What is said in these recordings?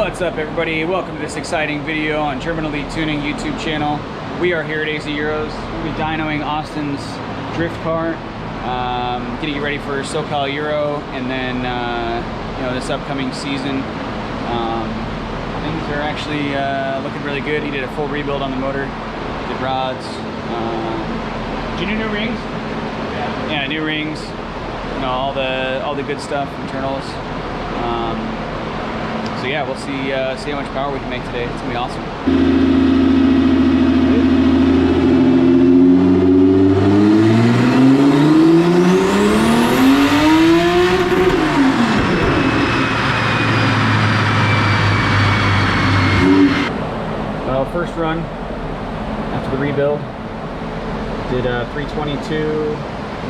What's up, everybody? Welcome to this exciting video on German Elite Tuning YouTube channel. We are here at AZ Euros. We'll be dynoing Austin's drift car, getting it ready for SoCal Euro, and then you know, this upcoming season. Things are actually looking really good. He did a full rebuild on the motor, did rods. Did you do new rings? Yeah, new rings. You know, all the good stuff, internals. So yeah, we'll see how much power we can make today. It's gonna be awesome. Well, first run after the rebuild, did 322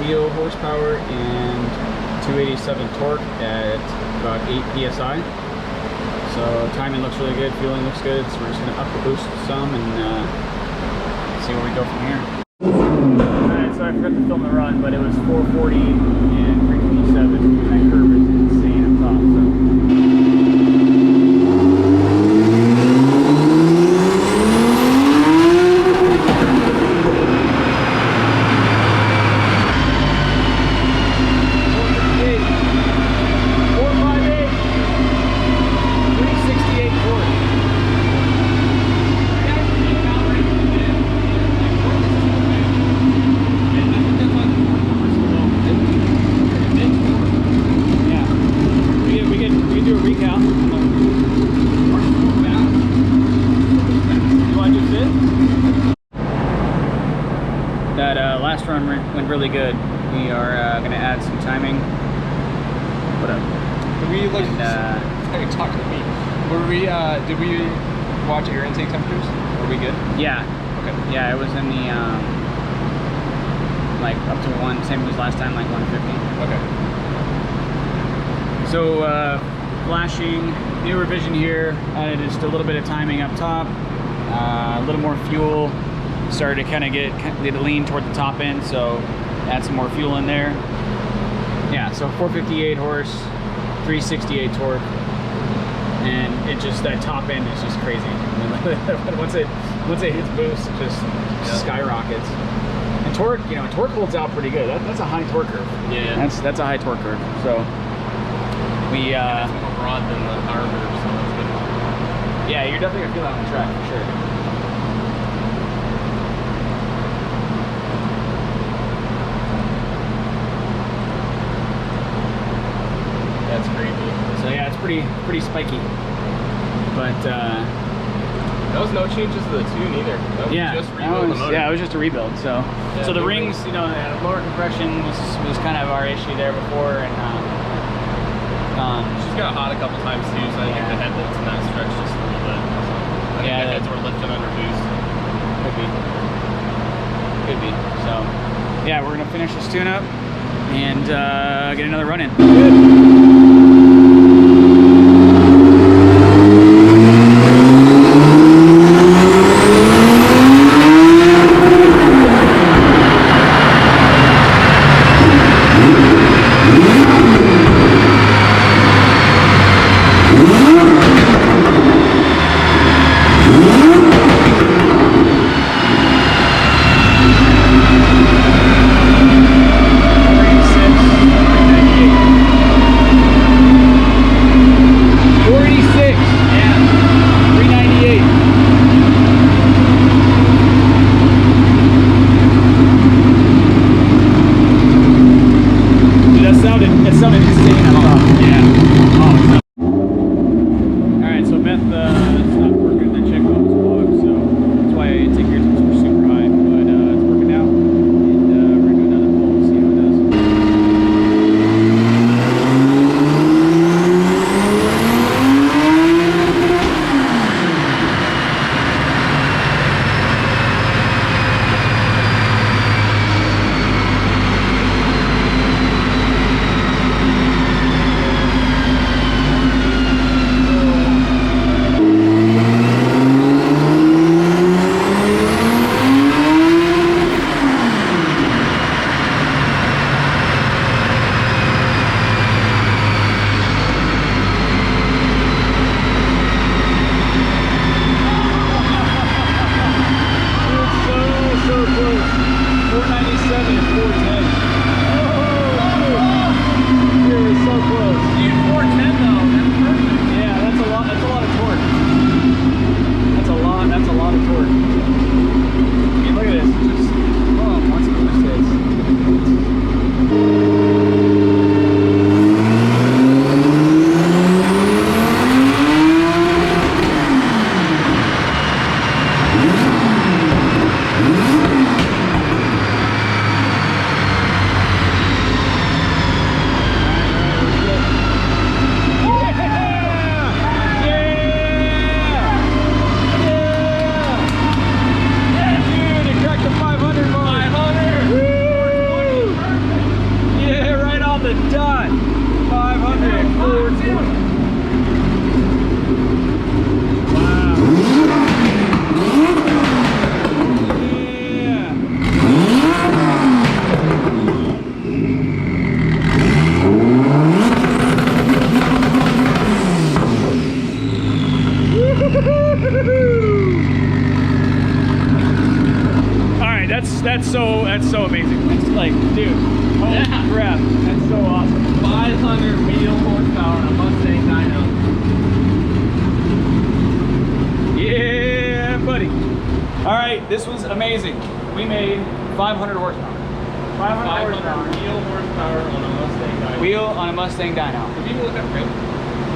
wheel horsepower and 287 torque at about 8 psi. So timing looks really good, fueling looks good, so we're just going to up the boost some and see where we go from here. Alright, so I forgot to film the run, but it was 440 and 357, and that curve is insane up top. That last run went really good. We are going to add some timing. What up? Did we look? Talk to me. Were we? Did we watch air intake temperatures? Were we good? Yeah. Okay. Yeah, it was in the like up to same as last time, like 150. Okay. So flashing, new revision here. Just a little bit of timing up top, a little more fuel. Started to kind of get the lean toward the top end, so add some more fuel in there. Yeah, so 458 horse, 368 torque, and it just, that top end is just crazy. once it hits boost, it just skyrockets. And torque, you know, torque holds out pretty good. That's a high torque curve. Yeah, that's a high torque curve. So we it's more broad than the power curve, so that's good. Yeah, you're definitely gonna feel that on the track for sure. That's crazy. So yeah, it's pretty spiky. But that was no changes to the tune either. That was just rebuild the motor. Yeah, it was just a rebuild. So yeah, so the rings, you know, lower compression was kind of our issue there before, and she's got hot a couple times too, so I think the headlights in that stretch just a little bit. I think the heads were lifting under boost. Could be. So yeah, we're gonna finish this tune up and get another run in. Done. 500. 420. Wow. Yeah. All right, that's so amazing. It's like, dude, holy crap, that's so awesome. 500 wheel horsepower on a Mustang dyno. Yeah, buddy. All right, this was amazing. We made 500 horsepower. 500 horsepower. wheel horsepower on a Mustang dyno. Wheel on a Mustang dyno. Did people look at crank?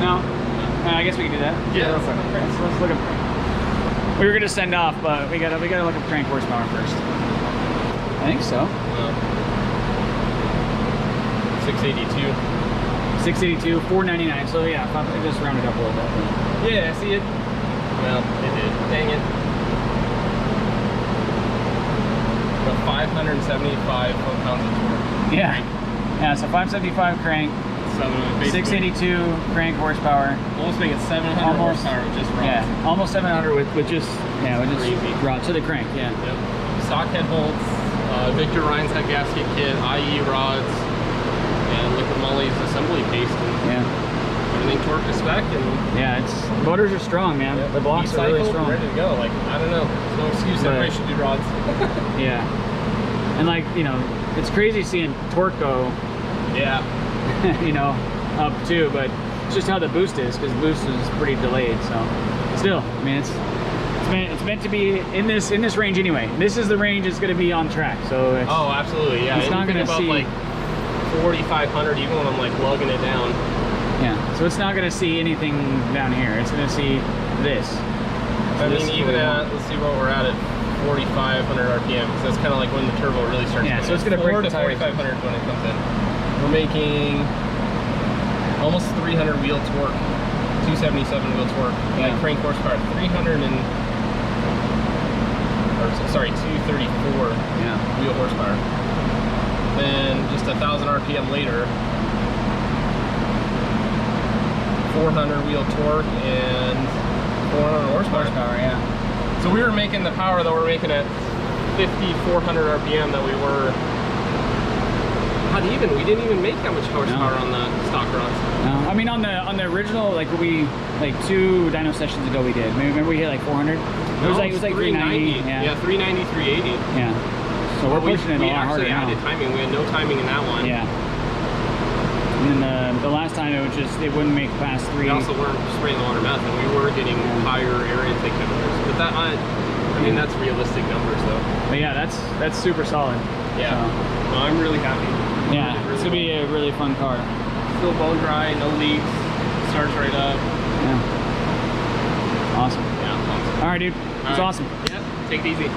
No? I guess we can do that. Yeah, Let's look at crank. We were gonna send off, but we gotta look at crank horsepower first. I think so. 682. 682, 499. So yeah, I just rounded up a little bit. Yeah, see it? Well, it did. Dang it. 575 foot-pounds of torque. Yeah. Yeah, so 575 crank, 682 crank horsepower. Almost making 700 horsepower with just rods. Yeah, almost 700 with just rods to the crank. Yeah. Yep. Stock head bolts, Victor Ryan's head gasket kit, IE rods, and liquid moly's assembly paste, and everything torque to spec. And yeah, motors are strong, man. The blocks are really strong. Ready to go. Like, I don't know. There's no excuse. Everybody should do rods. Yeah. And like, you know, it's crazy seeing torque go. Yeah. You know, up too, but it's just how the boost is, because boost is pretty delayed. So still, I mean, it's meant to be in this range anyway. This is the range it's going to be on track. So it's, oh, absolutely, yeah. It's not going to see like 4,500 even when I'm like lugging it down. Yeah, so it's not going to see anything down here. It's going to see this. I mean, even at, let's see what we're at 4,500 RPM, because that's kind of like when the turbo really starts. Yeah, so it's going to break the tires. 4,500 when it comes in. We're making almost 300 wheel torque, 277 wheel torque, Yeah. like crank horsepower, 234 wheel horsepower. Then just 1,000 RPM later, 400 wheel torque and 400 horsepower. Yeah. So we were making the power that we're making at 5,400 RPM that we were. We didn't even make that much horsepower on the stock rods. No, I mean on the original, like 2 dyno sessions ago we did. Remember we hit like 400? It was like 390. Yeah, 390, 380. Yeah. So we're pushing it a lot harder now. We actually added timing. We had no timing in that one. Yeah. And then the last time it wouldn't make past 3. We also weren't spraying the water meth, and we were getting higher air intake numbers. But that, I mean, that's realistic numbers though. But yeah, that's super solid. Yeah. So. Well, I'm really happy. Yeah, it's gonna be a really fun car. Still bone dry, no leaks, starts right up. Yeah. Awesome. Yeah, awesome. All right, dude. It's awesome. Yeah, take it easy.